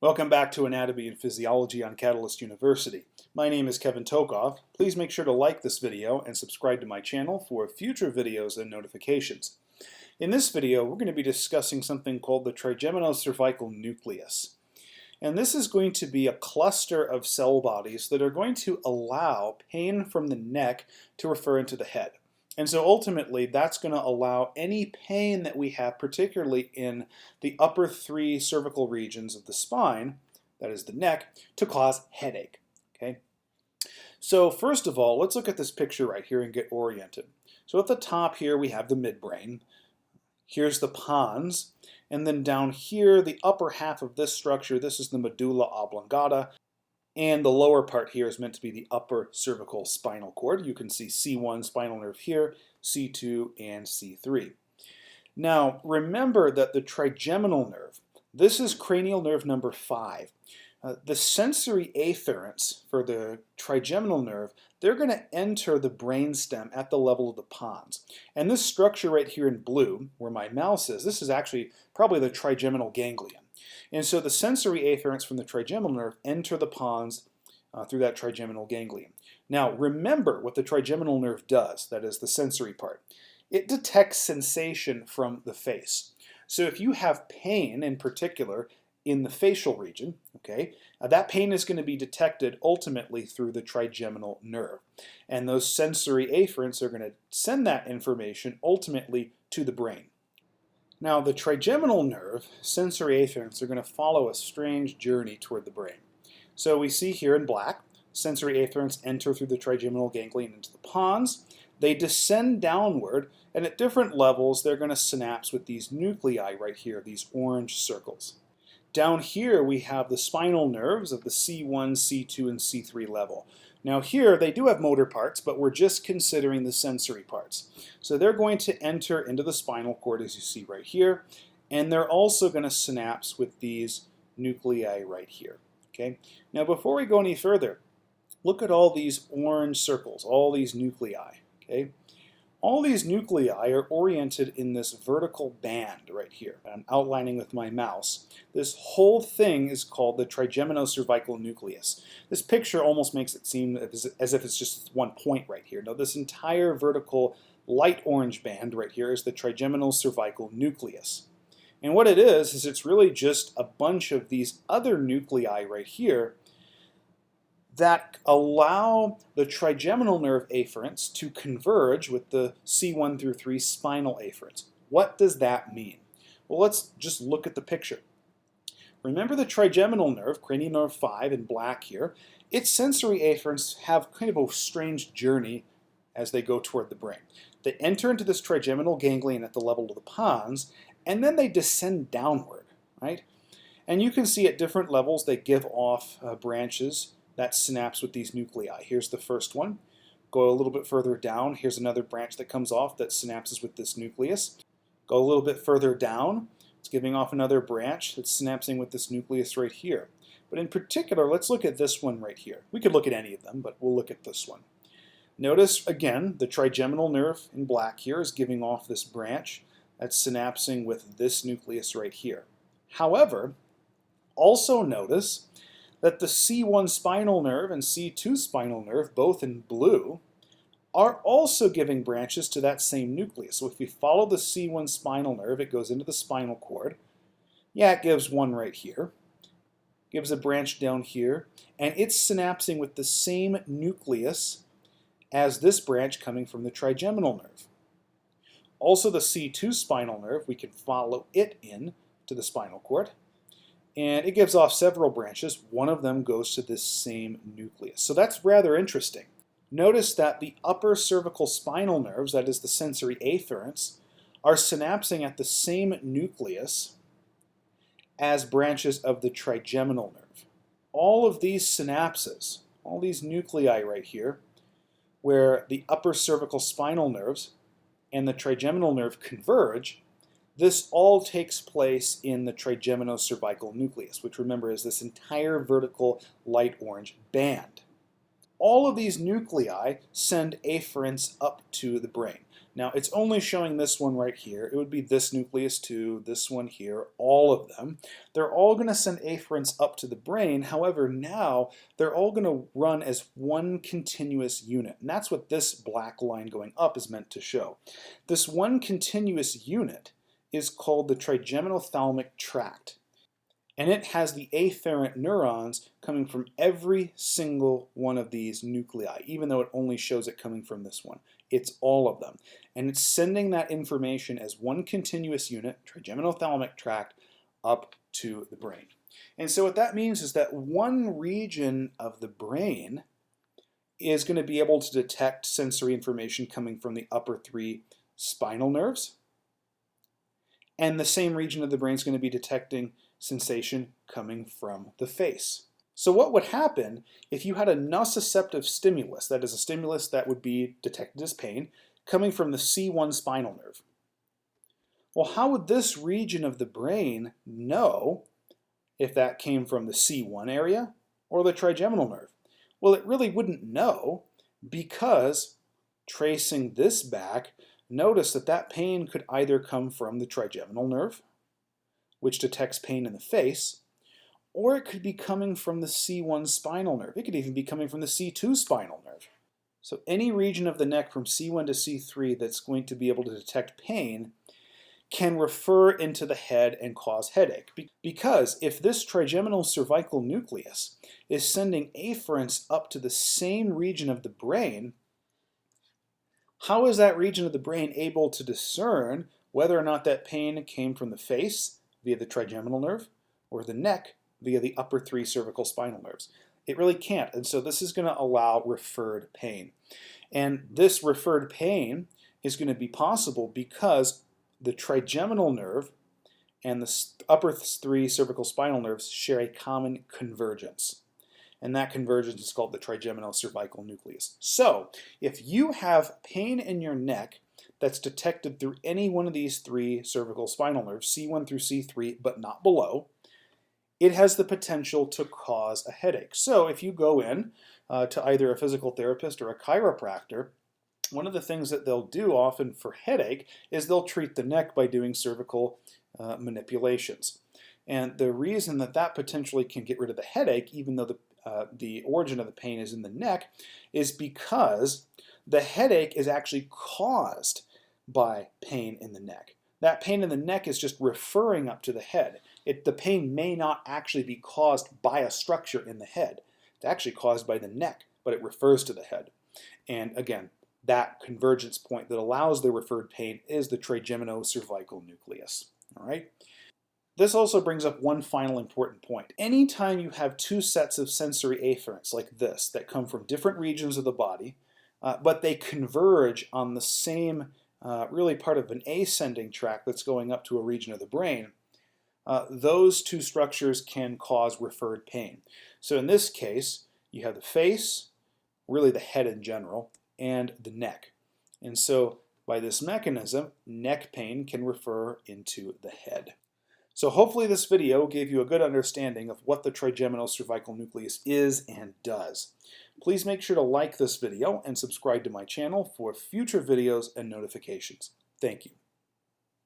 Welcome back to Anatomy and Physiology on Catalyst University. My name is Kevin Tokoph. Please make sure to like this video and subscribe to my channel for future videos and notifications. In this video, we're going to be discussing something called the Trigeminocervical Nucleus. And this is going to be a cluster of cell bodies that are going to allow pain from the neck to refer into the head. And so ultimately, that's going to allow any pain that we have, particularly in the upper three cervical regions of the spine, that is the neck, to cause headache. Okay? So first of all, let's look at this picture right here and get oriented. So at the top here, we have the midbrain. Here's the pons. And then down here, the upper half of this structure, this is the medulla oblongata. And the lower part here is meant to be the upper cervical spinal cord. You can see C1 spinal nerve here, C2 and C3. Now remember that the trigeminal nerve, this is cranial nerve number 5. The sensory afferents for the trigeminal nerve, they're going to enter the brainstem at the level of the pons. And this structure right here in blue, where my mouse is, this is actually probably the trigeminal ganglion. And so the sensory afferents from the trigeminal nerve enter the pons through that trigeminal ganglion. Now remember what the trigeminal nerve does, that is the sensory part. It detects sensation from the face. So if you have pain in particular in the facial region, okay, that pain is going to be detected ultimately through the trigeminal nerve. And those sensory afferents are going to send that information ultimately to the brain. Now the trigeminal nerve, sensory afferents, are going to follow a strange journey toward the brain. So we see here in black, sensory afferents enter through the trigeminal ganglion into the pons. They descend downward, and at different levels they're going to synapse with these nuclei right here, these orange circles. Down here we have the spinal nerves of the C1, C2, and C3 level. Now here they do have motor parts, but we're just considering the sensory parts. So they're going to enter into the spinal cord, as you see right here, and they're also going to synapse with these nuclei right here. Okay. Now before we go any further, look at all these orange circles, all these nuclei. Okay. All these nuclei are oriented in this vertical band right here. I'm outlining with my mouse. This whole thing is called the Trigeminocervical Nucleus. This picture almost makes it seem as if it's just one point right here. No, this entire vertical light orange band right here is the Trigeminocervical Nucleus. And what it is it's really just a bunch of these other nuclei right here that allow the trigeminal nerve afferents to converge with the C1 through 3 spinal afferents. What does that mean? Well, let's just look at the picture. Remember the trigeminal nerve, cranial nerve 5 in black here, its sensory afferents have kind of a strange journey as they go toward the brain. They enter into this trigeminal ganglion at the level of the pons, and then they descend downward, right? And you can see at different levels they give off branches that synapse with these nuclei. Here's the first one. Go a little bit further down. Here's another branch that comes off that synapses with this nucleus. Go a little bit further down. It's giving off another branch that's synapsing with this nucleus right here. But in particular, let's look at this one right here. We could look at any of them, but we'll look at this one. Notice, again, the trigeminal nerve in black here is giving off this branch that's synapsing with this nucleus right here. However, also notice that the C1 spinal nerve and C2 spinal nerve, both in blue, are also giving branches to that same nucleus. So if we follow the C1 spinal nerve, it goes into the spinal cord. Yeah, it gives one right here. Gives a branch down here, and it's synapsing with the same nucleus as this branch coming from the trigeminal nerve. Also the C2 spinal nerve, we can follow it in to the spinal cord. And it gives off several branches. One of them goes to this same nucleus. So that's rather interesting. Notice that the upper cervical spinal nerves, that is the sensory afferents, are synapsing at the same nucleus as branches of the trigeminal nerve. All of these synapses, all these nuclei right here, where the upper cervical spinal nerves and the trigeminal nerve converge, this all takes place in the Trigeminocervical Nucleus, which remember is this entire vertical light orange band. All of these nuclei send afferents up to the brain. Now it's only showing this one right here. It would be this nucleus too, this one here, all of them. They're all going to send afferents up to the brain. However, now they're all going to run as one continuous unit. And that's what this black line going up is meant to show. This one continuous unit is called the trigeminothalamic tract. And it has the afferent neurons coming from every single one of these nuclei, even though it only shows it coming from this one. It's all of them. And it's sending that information as one continuous unit, trigeminothalamic tract, up to the brain. And so what that means is that one region of the brain is going to be able to detect sensory information coming from the upper three spinal nerves. And the same region of the brain is going to be detecting sensation coming from the face. So what would happen if you had a nociceptive stimulus, that is a stimulus that would be detected as pain, coming from the C1 spinal nerve? Well, how would this region of the brain know if that came from the C1 area or the trigeminal nerve? Well, it really wouldn't know, because tracing this back, notice that that pain could either come from the trigeminal nerve, which detects pain in the face, or it could be coming from the C1 spinal nerve. It could even be coming from the C2 spinal nerve. So any region of the neck from C1 to C3 that's going to be able to detect pain can refer into the head and cause headache. Because if this trigeminocervical nucleus is sending afferents up to the same region of the brain, how is that region of the brain able to discern whether or not that pain came from the face via the trigeminal nerve or the neck via the upper three cervical spinal nerves? It really can't. And so this is going to allow referred pain. And this referred pain is going to be possible because the trigeminal nerve and the upper three cervical spinal nerves share a common convergence. And that convergence is called the trigeminocervical nucleus. So if you have pain in your neck that's detected through any one of these three cervical spinal nerves, C1 through C3, but not below, it has the potential to cause a headache. So if you go in to either a physical therapist or a chiropractor, one of the things that they'll do often for headache is they'll treat the neck by doing cervical manipulations. And the reason that that potentially can get rid of the headache, even though the origin of the pain is in the neck, is because the headache is actually caused by pain in the neck. That pain in the neck is just referring up to the head. The pain may not actually be caused by a structure in the head. It's actually caused by the neck, but it refers to the head. And again, that convergence point that allows the referred pain is the trigeminocervical nucleus. All right? This also brings up one final important point. Anytime you have two sets of sensory afferents like this that come from different regions of the body, but they converge on the same really part of an ascending tract that's going up to a region of the brain, those two structures can cause referred pain. So in this case, you have the face, really the head in general, and the neck. And so by this mechanism, neck pain can refer into the head. So hopefully this video gave you a good understanding of what the trigeminocervical nucleus is and does. Please make sure to like this video and subscribe to my channel for future videos and notifications. Thank you.